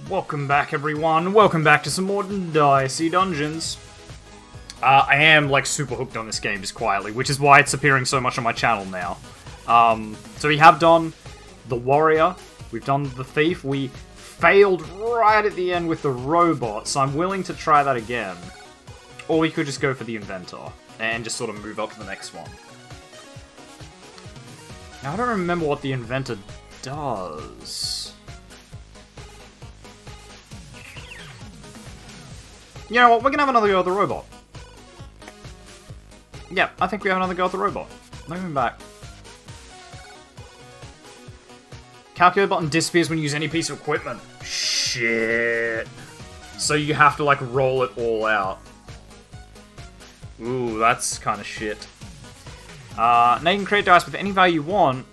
Welcome back, everyone. Welcome back to some more Dicey dungeons. I am, like, super hooked on this game just quietly, which is why it's appearing so much on my channel now. So we have done the warrior, we've done the thief, we failed right at the end with the robot, so I'm willing to try that again. Or we could just go for the inventor, and just sort of move up to the next one. Now, I don't remember what the inventor does. You know what, we're gonna have another go at the robot. Yeah, I think we have another go at the robot. Moving back. Calculate button disappears when you use any piece of equipment. Shit. So you have to, like, roll it all out. Ooh, that's kind of shit. Now you can create dice with any value you want,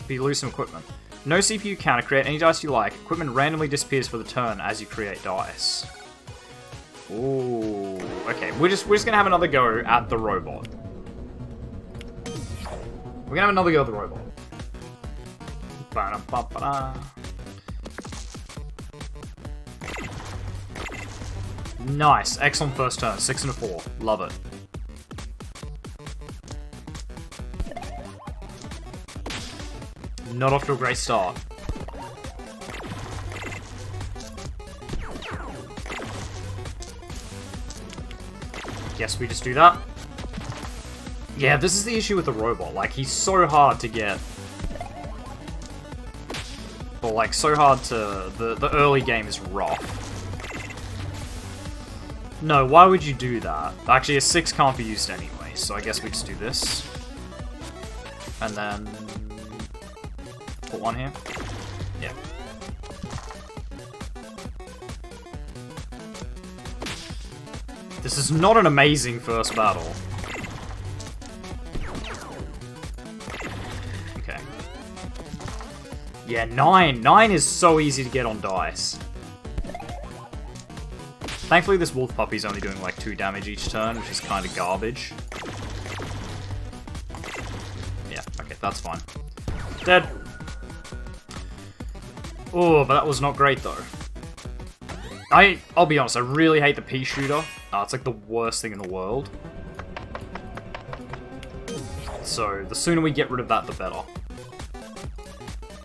but you lose some equipment. No CPU counter, create any dice you like. Equipment randomly disappears for the turn as you create dice. Ooh, okay. We're just gonna have another go at the robot. We're gonna have another go at the robot. Ba-da-ba-ba-da. Nice, excellent first turn. 6 and a 4. Love it. Not off to a great start. Guess we just do that. Yeah, this is the issue with the robot. Like, he's so hard to get. Or, like, so hard to... The early game is rough. No, why would you do that? Actually, a 6 can't be used anyway, so I guess we just do this. And then... put one here. Yeah. This is not an amazing first battle. Okay. Yeah, 9. 9 is so easy to get on dice. Thankfully, this wolf puppy's only doing like 2 damage each turn, which is kind of garbage. Yeah, okay, that's fine. Dead. Oh, but that was not great, though. I'll be honest, I really hate the pea shooter. It's like the worst thing in the world. So, the sooner we get rid of that, the better.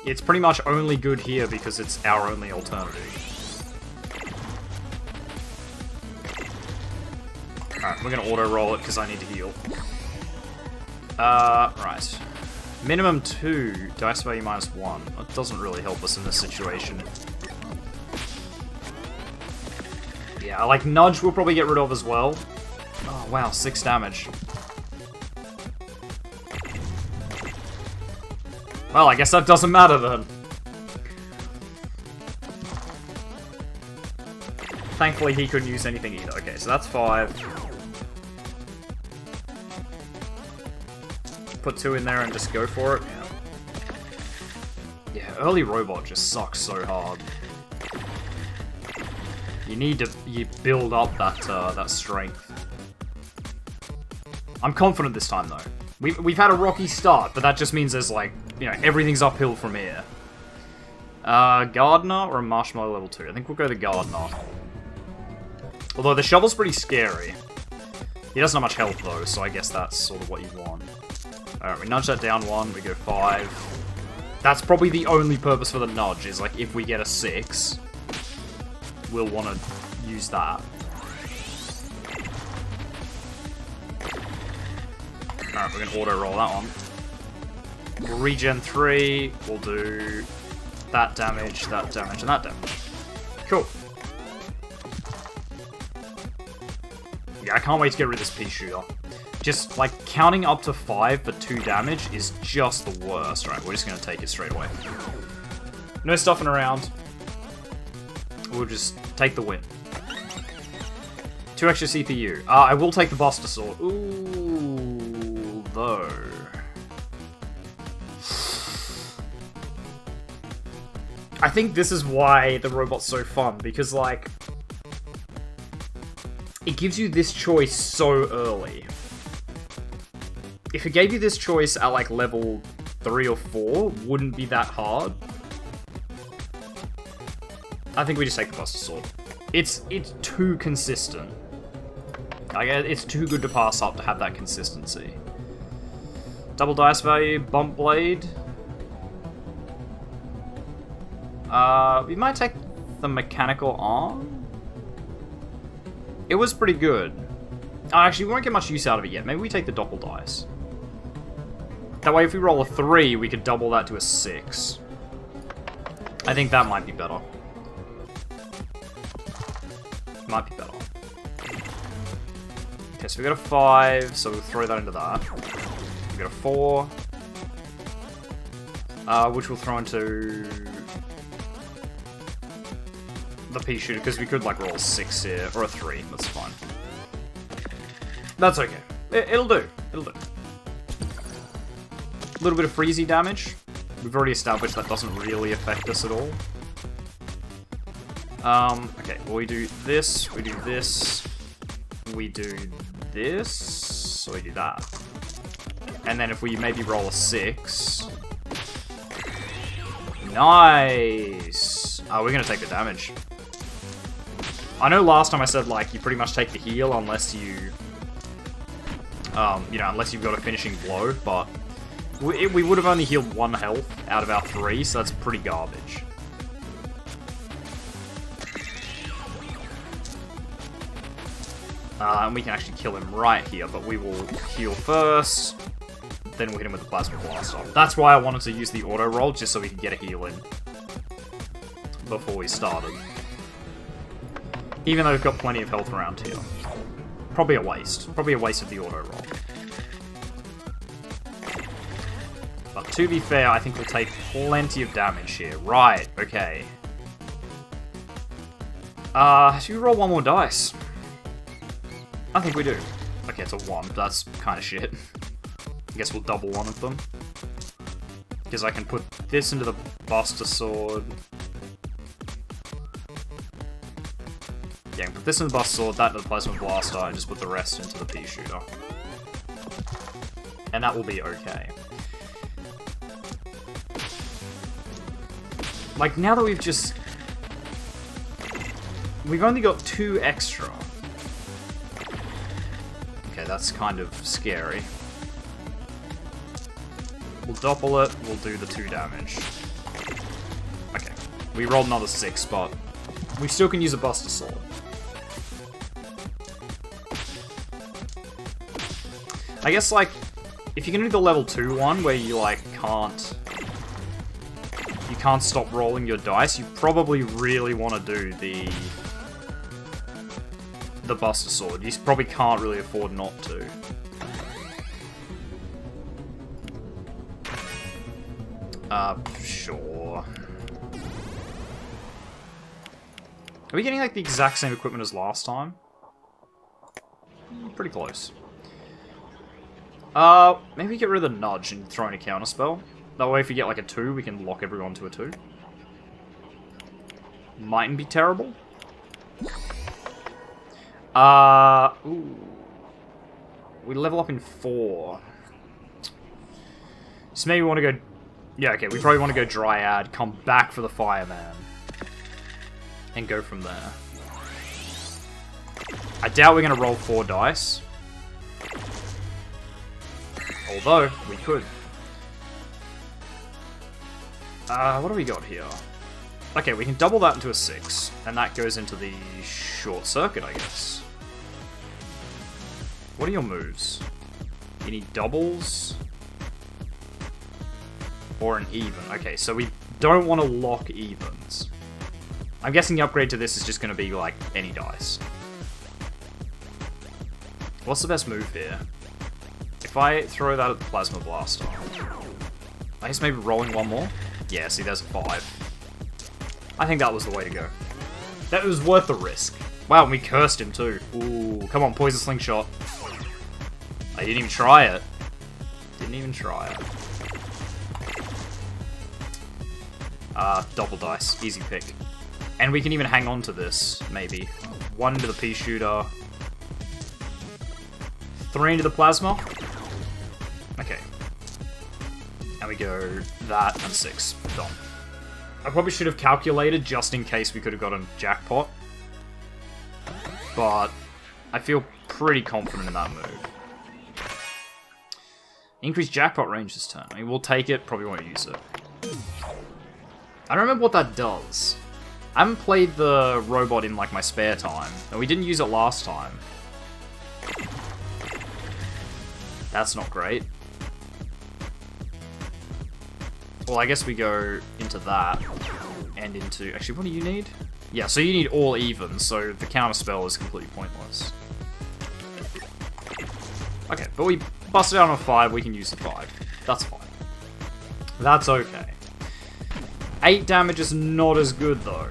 It's pretty much only good here because it's our only alternative. Alright, we're gonna auto-roll it because I need to heal. Right. Minimum 2, dice value -1. That doesn't really help us in this situation. Yeah, like Nudge we'll probably get rid of as well. Oh wow, 6 damage. Well, I guess that doesn't matter then. Thankfully he couldn't use anything either. Okay, so that's 5. Put 2 in there and just go for it. Yeah, early robot just sucks so hard. You need to build up that strength. I'm confident this time though. We've had a rocky start, but that just means there's like, you know, everything's uphill from here. Gardener or a Marshmallow level 2? I think we'll go the Gardener. Although the Shovel's pretty scary. He doesn't have much health though, so I guess that's sort of what you want. Alright, we nudge that down 1, we go 5. That's probably the only purpose for the nudge, is like if we get a 6, we'll want to use that. Alright, we're going to auto-roll that one. We'll regen 3, we'll do that damage, and that damage. Cool. Yeah, I can't wait to get rid of this pea shooter. Just, like, counting up to 5 for 2 damage is just the worst. Right, we're just going to take it straight away. No stuffing around. We'll just take the win. 2 extra CPU. I will take the Buster Sword. Ooh, though. I think this is why the robot's so fun, because, like, it gives you this choice so early. If it gave you this choice at, like, level 3 or 4, wouldn't be that hard. I think we just take the Buster Sword. It's too consistent. Like, it's too good to pass up to have that consistency. Double dice value, Bump Blade. We might take the Mechanical Arm. It was pretty good. Actually, we won't get much use out of it yet. Maybe we take the Doppel Dice. That way, if we roll a 3, we could double that to a 6. I think that might be better. Might be better. Okay, so we got a 5, so we'll throw that into that. We got a 4. Which we'll throw into the pea shooter, because we could like roll a 6 here, or a 3, that's fine. That's okay. It'll do. It'll do. A little bit of freezy damage. We've already established that doesn't really affect us at all. Okay, well we do this, we do this, we do this, so we do that. And then if we maybe roll a 6... Nice! We're gonna take the damage. I know last time I said, like, you pretty much take the heal unless you... you know, unless you've got a finishing blow, but... We would have only healed 1 health out of our 3, so that's pretty garbage. And we can actually kill him right here, but we will heal first, then we'll hit him with the Plasma Blaster. That's why I wanted to use the auto roll, just so we could get a heal in before we started. Even though we've got plenty of health around here. Probably a waste. Probably a waste of the auto roll. But to be fair, I think we'll take plenty of damage here. Right, okay. Should we roll 1 more dice? I think we do. Okay, it's a 1. That's kind of shit. I guess we'll double one of them. Because I can put this into the Buster Sword. Yeah, I can put this into the Buster Sword, that into the Plasma Blaster, and just put the rest into the Pea Shooter. And that will be okay. Like, now that we've only got 2 extra. Okay, that's kind of scary. We'll doppel it, we'll do the 2 damage. Okay, we rolled another 6, but we still can use a Buster Sword. I guess, like, if you can do the level 2 one, where you, like, you can't stop rolling your dice, you probably really want to do the Buster Sword. You probably can't really afford not to. Sure. Are we getting, like, the exact same equipment as last time? Pretty close. Maybe get rid of the nudge and throw in a counter spell. That way if we get, like, a 2, we can lock everyone to a 2. Mightn't be terrible. Ooh. We level up in 4. So maybe we want to go... Yeah, okay, we probably want to go Dryad, come back for the Fireman, and go from there. I doubt we're going to roll 4 dice. Although, we could. What do we got here? Okay, we can double that into a 6, and that goes into the short circuit, I guess. What are your moves? You need doubles? Or an even. Okay, so we don't want to lock evens. I'm guessing the upgrade to this is just going to be, like, any dice. What's the best move here? If I throw that at the Plasma Blaster, I guess maybe rolling 1 more? Yeah, see, there's a 5. I think that was the way to go. That was worth the risk. Wow, and we cursed him too. Ooh, come on, Poison Slingshot. I didn't even try it. Didn't even try it. Double dice. Easy pick. And we can even hang on to this, maybe. 1 into the Pea Shooter. 3 into the Plasma. Okay. And we go that and 6. Done. I probably should have calculated just in case we could have gotten jackpot. But I feel pretty confident in that move. Increased jackpot range this turn. I mean, we'll take it, probably won't use it. I don't remember what that does. I haven't played the robot in, like, my spare time. And we didn't use it last time. That's not great. Well, I guess we go into that. And into... Actually, what do you need? Yeah, so you need all even, so the counter spell is completely pointless. Okay, but we busted out on a 5, we can use the 5. That's fine. That's okay. 8 damage is not as good, though.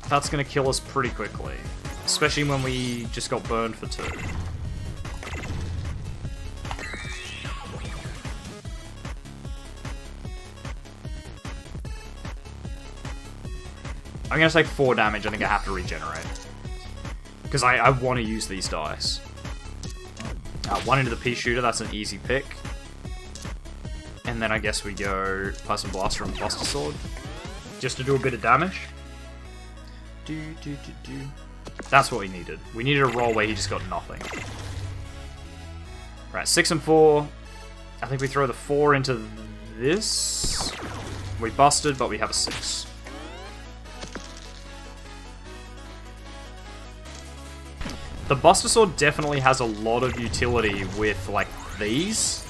That's gonna kill us pretty quickly. Especially when we just got burned for 2. I'm gonna take 4 damage, I think I have to regenerate. Because I want to use these dice. 1 into the pea shooter, that's an easy pick. And then I guess we go Plasma Blaster and Buster Sword. Just to do a bit of damage. That's what we needed. We needed a roll where he just got nothing. Right, 6 and 4. I think we throw the 4 into this. We busted, but we have a 6. The Buster Sword definitely has a lot of utility with, like, these.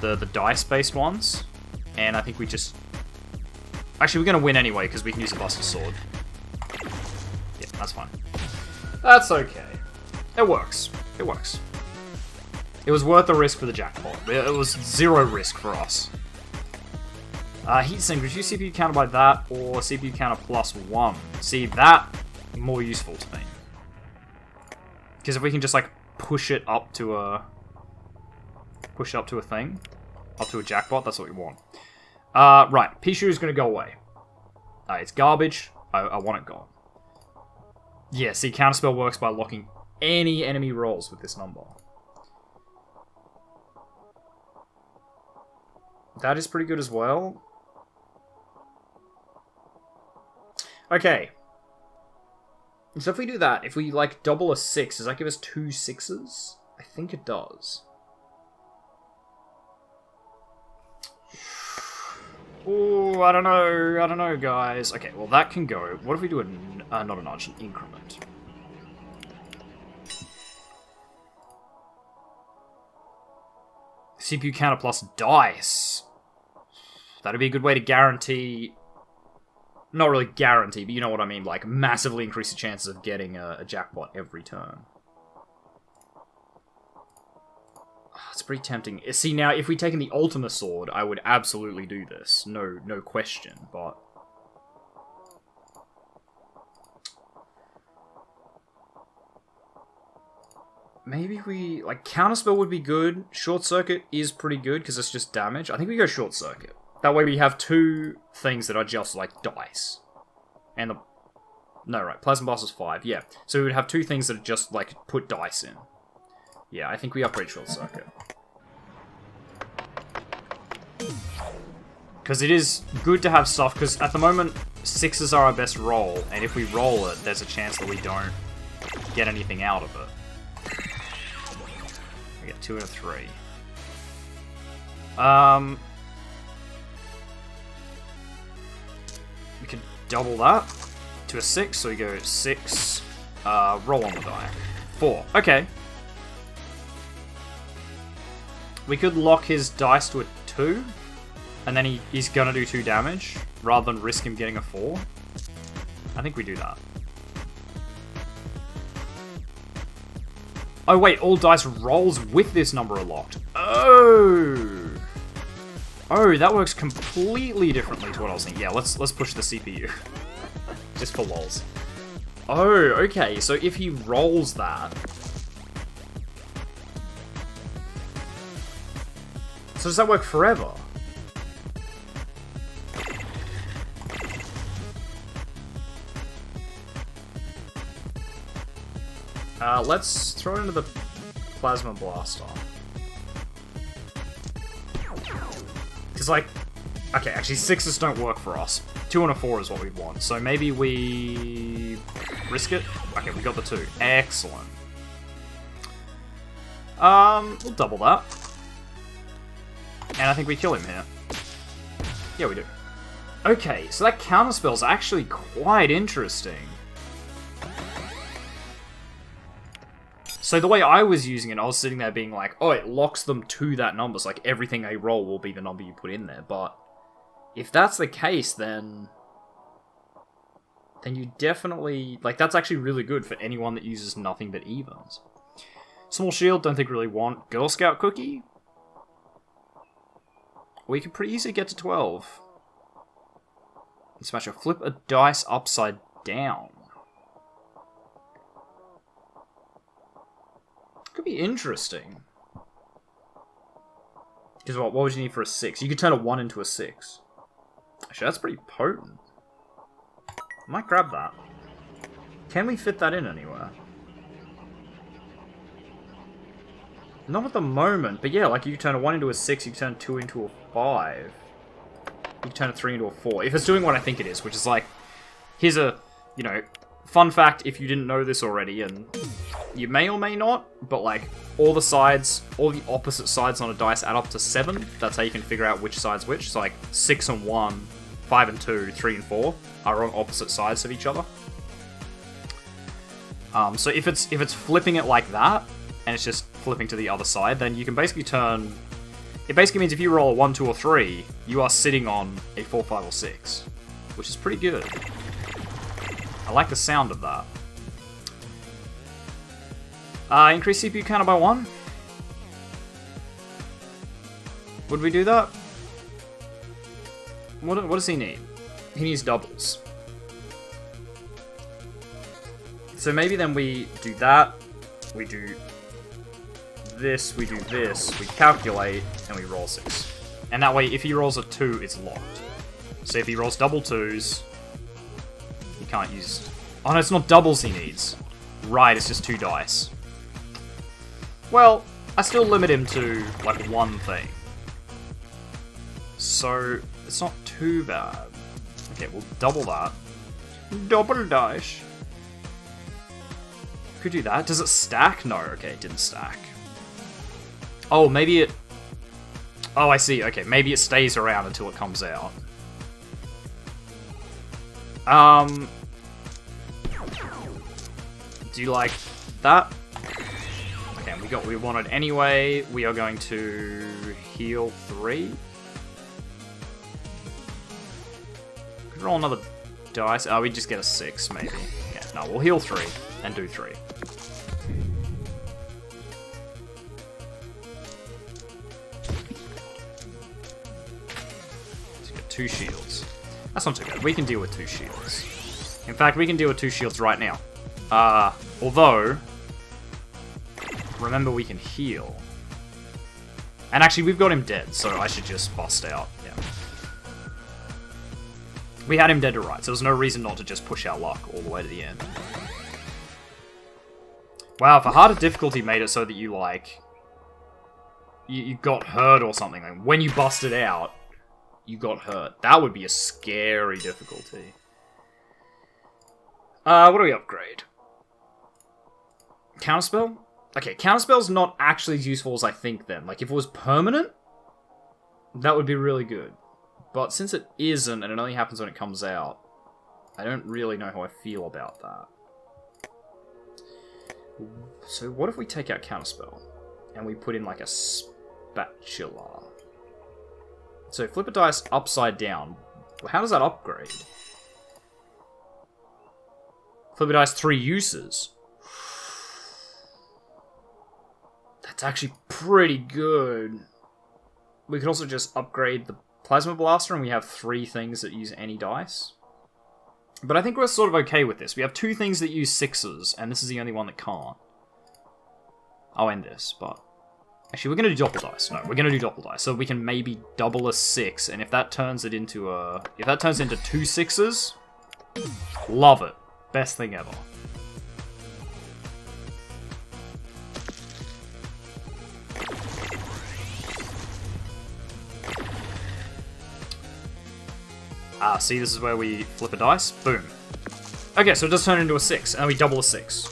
The dice-based ones. And I think we just... Actually, we're going to win anyway, because we can use the Buster Sword. Yeah, that's fine. That's okay. It works. It works. It was worth the risk for the jackpot. It was 0 risk for us. Heatsink, reduce CPU counter by that, or CPU counter +1. See, that more useful to me. Because if we can just, like, push it up to a thing, up to a jackpot, that's what we want. Right, Pichu is going to go away. It's garbage. I want it gone. Yeah, see, Counterspell works by locking any enemy rolls with this number. That is pretty good as well. Okay. So if we do that, if we, like, double a 6, does that give us 2 6s? I think it does. Ooh, I don't know, guys. Okay, well, that can go. What if we do not a nudge, an increment? CPU counter plus dice. That'd be a good way to guarantee... Not really guarantee, but you know what I mean, like, massively increase the chances of getting a jackpot every turn. It's pretty tempting. See, now, if we'd taken the Ultima Sword, I would absolutely do this. No question, but... Maybe we... Like, Counterspell would be good. Short Circuit is pretty good, because it's just damage. I think we go Short Circuit. That way we have 2 things that are just, like, dice. And the... No, right. Plasma Blast is 5, yeah. So we would have 2 things that are just, like, put dice in. Yeah, I think we upgrade Short Circuit. Because it is good to have stuff, because at the moment, 6s are our best roll, and if we roll it, there's a chance that we don't get anything out of it. We get 2 and a 3. We could double that to a 6, so we go 6, roll on the die. 4, okay. We could lock his dice to a 2, and then he's gonna do 2 damage, rather than risk him getting a 4. I think we do that. Oh wait, all dice rolls with this number are locked. Oh! Oh, that works completely differently to what I was thinking. Yeah, let's push the CPU. Just for lols. Oh, okay, so if he rolls that... So does that work forever? Let's throw it into the Plasma Blaster. Because, like, Okay, actually 6s don't work for us. 2 and a 4 is what we'd want. So maybe we risk it? Okay, we got the 2. Excellent. We'll double that. And I think we kill him here. Yeah, we do. Okay, so that counterspell's actually quite interesting. So the way I was using it, I was sitting there being like, oh, it locks them to that number, so like everything they roll will be the number you put in there, but if that's the case, then you definitely, like, that's actually really good for anyone that uses nothing but evens. Small shield, don't think really want. Girl Scout cookie? We could pretty easily get to 12. Smash a flip a dice upside down. Could be interesting. Because what would you need for a 6? You could turn a 1 into a 6. Actually, that's pretty potent. I might grab that. Can we fit that in anywhere? Not at the moment, but yeah, like you turn a 1 into a 6, you can turn 2 into a 5. You can turn a 3 into a 4. If it's doing what I think it is, which is like, here's a, you know, fun fact if you didn't know this already, and you may or may not, but like, all the sides, all the opposite sides on a dice add up to 7. That's how you can figure out which side's which. So like, 6 and 1, 5 and 2, 3 and 4 are on opposite sides of each other. So if it's flipping it like that, and it's just flipping to the other side, then you can basically turn... It basically means if you roll a 1, 2, or 3, you are sitting on a 4, 5, or 6. Which is pretty good. I like the sound of that. Increase CPU counter by 1? Would we do that? What does he need? He needs doubles. So maybe then we do that, we do this, we do this, we calculate, and we roll 6. And that way, if he rolls a 2, it's locked. So if he rolls double 2s, he can't use... Oh no, it's not doubles he needs. Right, it's just 2 dice. Well, I still limit him to, like, 1 thing. So, it's not too bad. Okay, we'll double that. Double dice. Could do that. Does it stack? No, okay, it didn't stack. Oh, maybe it... Oh, I see. Okay, maybe it stays around until it comes out. Do you like that? Okay, we got what we wanted anyway. We are going to heal 3. Could roll another dice. Oh, we just get a 6, maybe. Yeah, no, we'll heal 3 and do 3. Let's get 2 shields. That's not too bad. We can deal with 2 shields. In fact, we can deal with 2 shields right now. Although, remember we can heal. And actually, we've got him dead, so I should just bust out. Yeah. We had him dead to rights. There was no reason not to just push our luck all the way to the end. Wow, if a harder difficulty made it so that you, like... You got hurt or something. Like, when you busted out, you got hurt. That would be a scary difficulty. What do we upgrade? Counterspell? Okay, Counterspell's not actually as useful as I think then. Like, if it was permanent, that would be really good. But since it isn't, and it only happens when it comes out, I don't really know how I feel about that. So what if we take out Counterspell, and we put in, like, a spatula? So flip a dice upside down. How does that upgrade? Flip a dice 3 uses. That's actually pretty good. We could also just upgrade the Plasma Blaster and we have 3 things that use any dice. But I think we're sort of okay with this. We have 2 things that use 6s, and this is the only one that can't. I'll end this, but... Actually, we're going to do double dice. No, we're going to do double dice. So we can maybe double a 6, and if that turns it into a... If that turns into 2 6s, love it. Best thing ever. Ah, see, this is where we flip a dice. Boom. Okay, so it does turn into a 6, and we double a 6,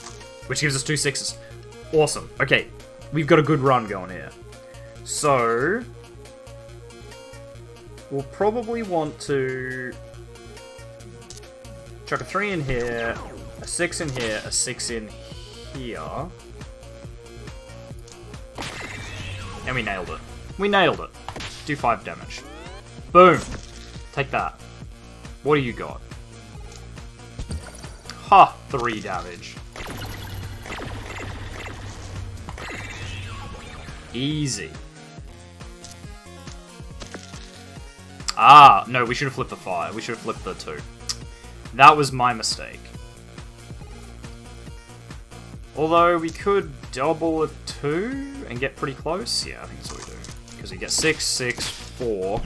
which gives us 2 6s. Awesome. Okay, we've got a good run going here. So, we'll probably want to chuck a 3 in here, a 6 in here, a 6 in here. And we nailed it. We nailed it. Do 5 damage. Boom. Take that. What do you got? Ha! 3 damage. Easy. Ah, no, we should have flipped the 5. We should have flipped the 2. That was my mistake. Although, we could double a 2 and get pretty close. Yeah, I think that's what we do. Because we get 6, 6, 4.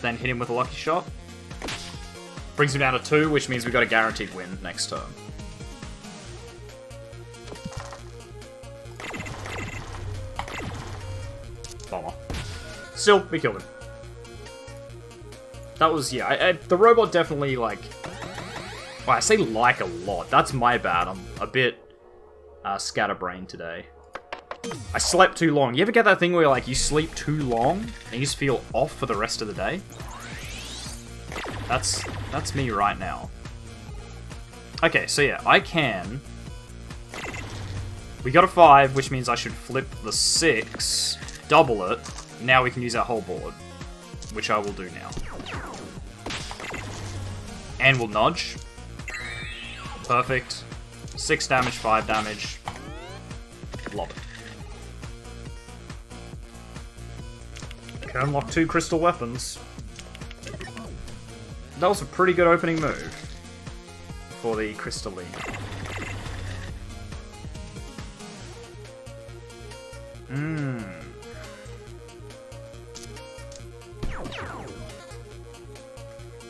Then hit him with a lucky shot. Brings him down to 2, which means we've got a guaranteed win next turn. Bummer. Still, we killed him. That was, yeah, the robot definitely, like... Well, I say like a lot. That's my bad. I'm a bit scatterbrained today. I slept too long. You ever get that thing where, like, you sleep too long and you just feel off for the rest of the day? That's me right now. Okay, so yeah, I can... We got a 5, which means I should flip the 6, double it. Now we can use our whole board, which I will do now. And we'll nudge. Perfect. 6 damage, 5 damage. Love it. Can unlock 2 crystal weapons. That was a pretty good opening move for the crystalline.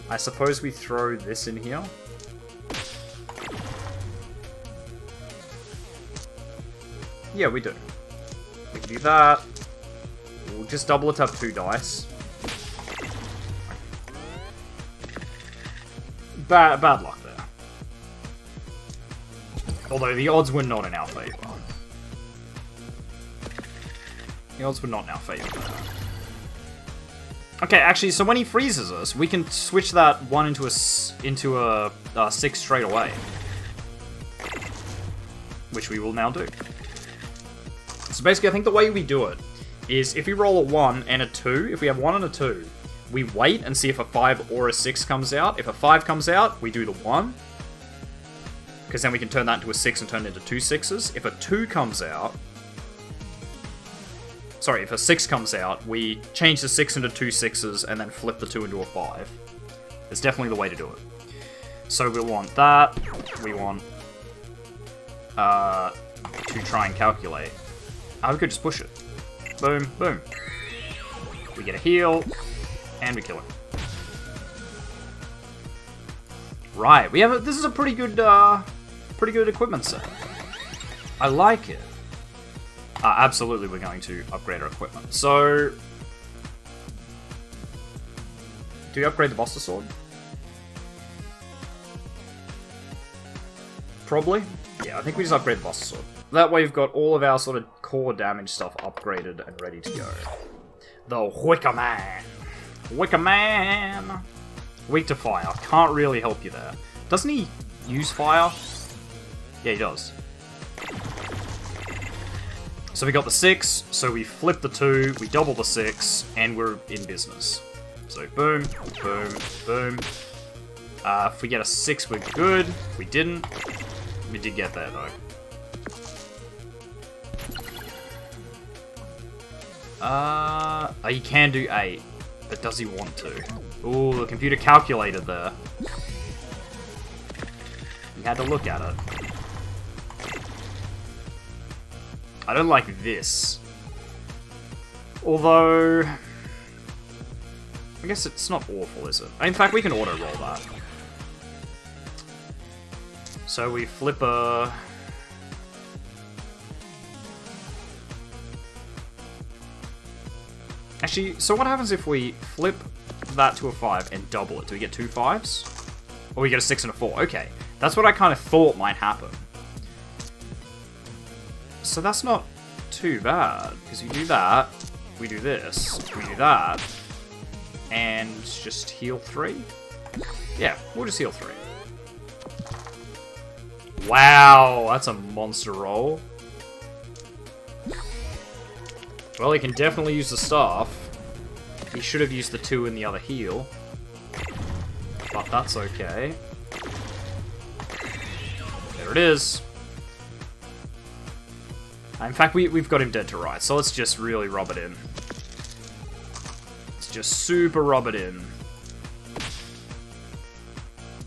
I suppose we throw this in here. Yeah, we do. We can do that. We'll just double it up 2 dice. Bad luck there. Although the odds were not in our favour. The odds were not in our favour there. Okay, actually, so when he freezes us, we can switch that 1 into a 6 straight away. Which we will now do. So basically, I think the way we do it is if we roll a 1 and a 2, if we have 1 and a 2, we wait and see if a 5 or a 6 comes out. If a 5 comes out, we do the 1. Because then we can turn that into a 6 and turn it into 2 6s. If a 2 comes out... Sorry, if a 6 comes out, we change the 6 into 2 6s and then flip the 2 into a 5. It's definitely the way to do it. So we'll want that. We want... to try and calculate. We could just push it. Boom, boom. We get a heal, and we kill him. Right, we have this is a pretty good equipment set. I like it. Absolutely, we're going to upgrade our equipment. So, do we upgrade the Buster Sword? Probably. Yeah, I think we just upgrade the Buster Sword. That way we've got all of our sort of core damage stuff upgraded and ready to go. The Wicker Man. Wicker Man. Weak to fire. Can't really help you there. Doesn't he use fire? Yeah, he does. So we got the 6, so we flip the 2, we double the 6, and we're in business. So boom, boom, boom. If we get a 6, we're good. If we didn't, we did get there though. He can do 8, but does he want to? Ooh, the computer calculated there. He had to look at it. I don't like this. Although... I guess it's not awful, is it? In fact, we can auto-roll that. So we flip a... Actually, so what happens if we flip that to a 5 and double it. Do we get 2 5s? Or we get a 6 and a 4? Okay. That's what I kind of thought might happen. So that's not too bad. Because you do that, we do this, we do that, and just heal 3? Yeah, we'll just heal 3. Wow, that's a monster roll. Well, he can definitely use the staff. He should have used the 2 in the other heal. But that's okay. There it is. In fact, we've got him dead to rights, so let's just really rub it in. Let's just super rub it in.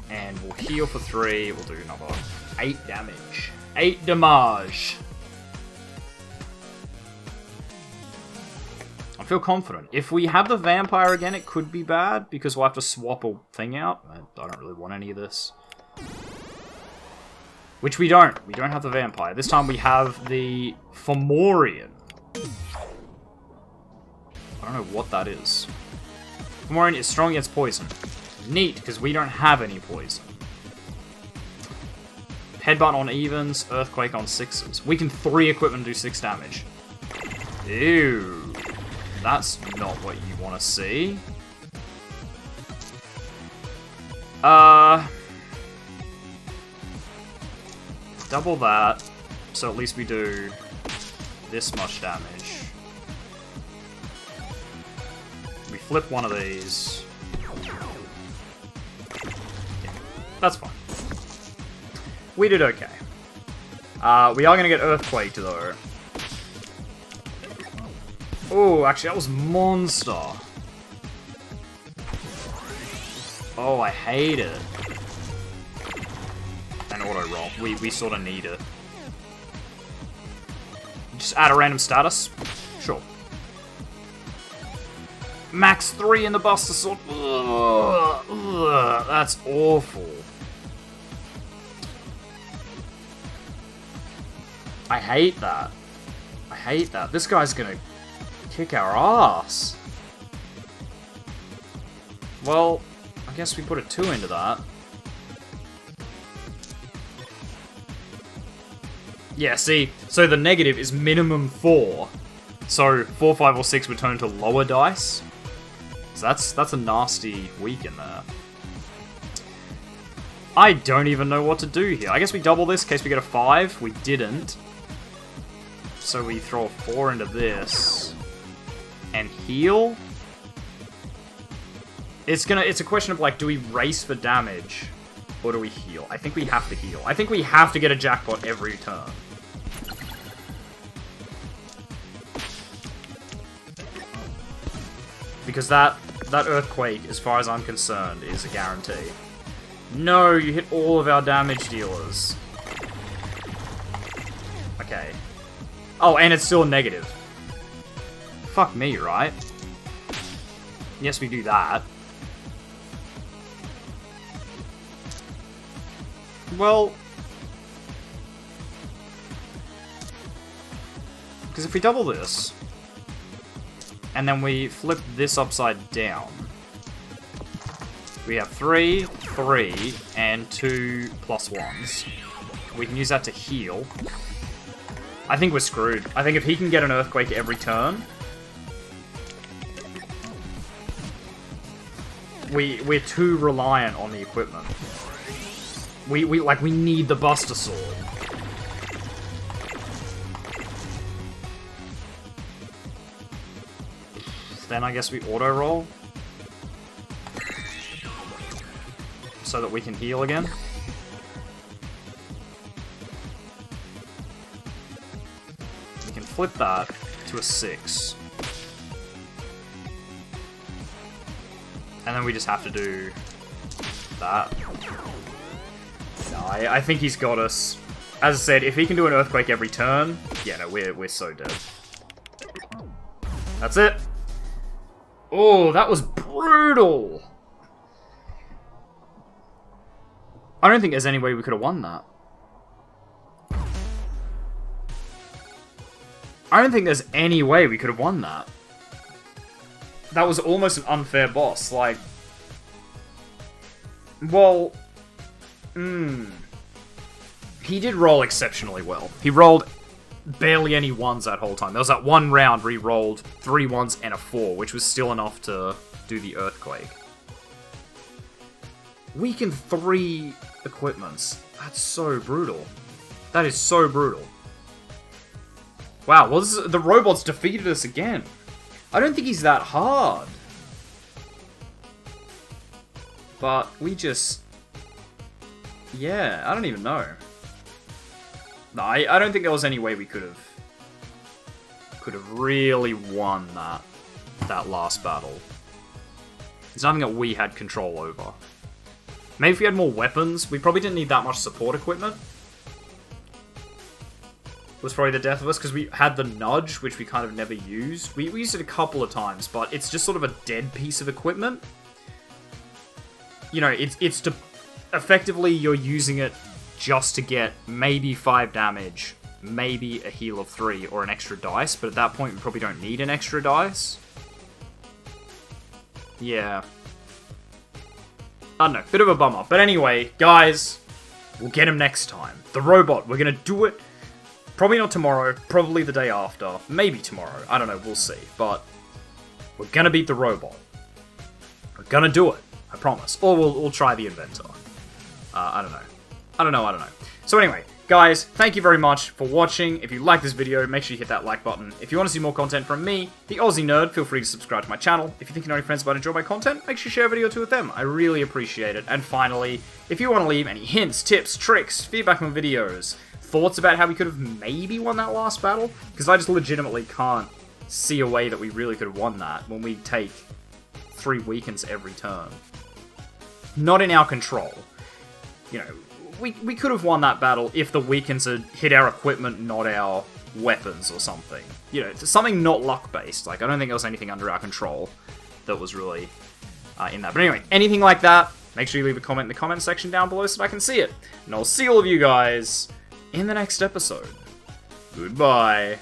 And we'll heal for 3. We'll do another 8 damage. 8 damage. I feel confident. If we have the vampire again, it could be bad, because we'll have to swap a thing out. I don't really want any of this. Which we don't. We don't have the vampire. This time we have the Fomorian. I don't know what that is. Fomorian is strong against poison. Neat, because we don't have any poison. Headbutt on evens, Earthquake on 6s. We can 3 equipment and do 6 damage. Ew. That's not what you want to see. Double that, so at least we do this much damage. We flip one of these. Yeah, that's fine. We did okay. We are going to get Earthquaked, though. Oh, actually, that was monster. Oh, I hate it. An auto roll. We sort of need it. Just add a random status? Sure. Max 3 in the Buster Sword. Ugh, ugh, that's awful. I hate that. I hate that. This guy's gonna kick our ass. Well, I guess we put a 2 into that. Yeah, see, so the negative is minimum 4. So 4, 5, or 6 would turn into lower dice. So that's a nasty weak in there. I don't even know what to do here. I guess we double this in case we get a 5. We didn't. So we throw a 4 into this. And heal? It's a question of, like, do we race for damage? Or do we heal? I think we have to heal. I think we have to get a jackpot every turn. Because that Earthquake, as far as I'm concerned, is a guarantee. No, you hit all of our damage dealers. Okay. Oh, and it's still a negative. Fuck me, right? Yes, we do that. Well... because if we double this, and then we flip this upside down, we have 3, 3, and 2 +1s. We can use that to heal. I think we're screwed. I think if he can get an Earthquake every turn, we're too reliant on the equipment. We need the Buster Sword. Then I guess we auto-roll. So that we can heal again. We can flip that to a 6. And then we just have to do that. No, I think he's got us. As I said, if he can do an Earthquake every turn, yeah, no, we're so dead. That's it. Oh, that was brutal. I don't think there's any way we could have won that. I don't think there's any way we could have won that. that was almost an unfair boss. Like, well, he did roll exceptionally well. He rolled barely any ones that whole time. There was that one round where he rolled 3 ones and a 4, which was still enough to do the earthquake. Weaken 3 equipments. That's so brutal. That is so brutal. Wow, well, the robots defeated us again. I don't think he's that hard. But we just... yeah, I don't even know. No, I don't think there was any way we could have really won that last battle. It's nothing that we had control over. Maybe if we had more weapons, we probably didn't need that much support equipment. Was probably the death of us, because we had the nudge, which we kind of never used. We used it a couple of times, but it's just sort of a dead piece of equipment. You know, it's to... effectively, you're using it just to get maybe 5 damage, maybe a heal of 3, or an extra dice, but at that point we probably don't need an extra dice. Yeah. I don't know, bit of a bummer. But anyway, guys, we'll get him next time. The robot, we're gonna do it. Probably not tomorrow, probably the day after. Maybe tomorrow, I don't know, we'll see. But we're gonna beat the robot. We're gonna do it, I promise. Or we'll try the inventor. I don't know. So anyway, guys, thank you very much for watching. If you like this video, make sure you hit that like button. If you want to see more content from me, the Aussie Nerd, feel free to subscribe to my channel. If you think you know any friends might enjoy my content, make sure you share a video or two with them. I really appreciate it. And finally, if you want to leave any hints, tips, tricks, feedback on videos, thoughts about how we could have maybe won that last battle, because I just legitimately can't see a way that we really could have won that when we take 3 weakens every turn. Not in our control. You know, we could have won that battle if the weakens had hit our equipment, not our weapons or something. You know, something not luck-based. Like, I don't think there was anything under our control that was really in that. But anyway, anything like that, make sure you leave a comment in the comment section down below so that I can see it. And I'll see all of you guys in the next episode. Goodbye.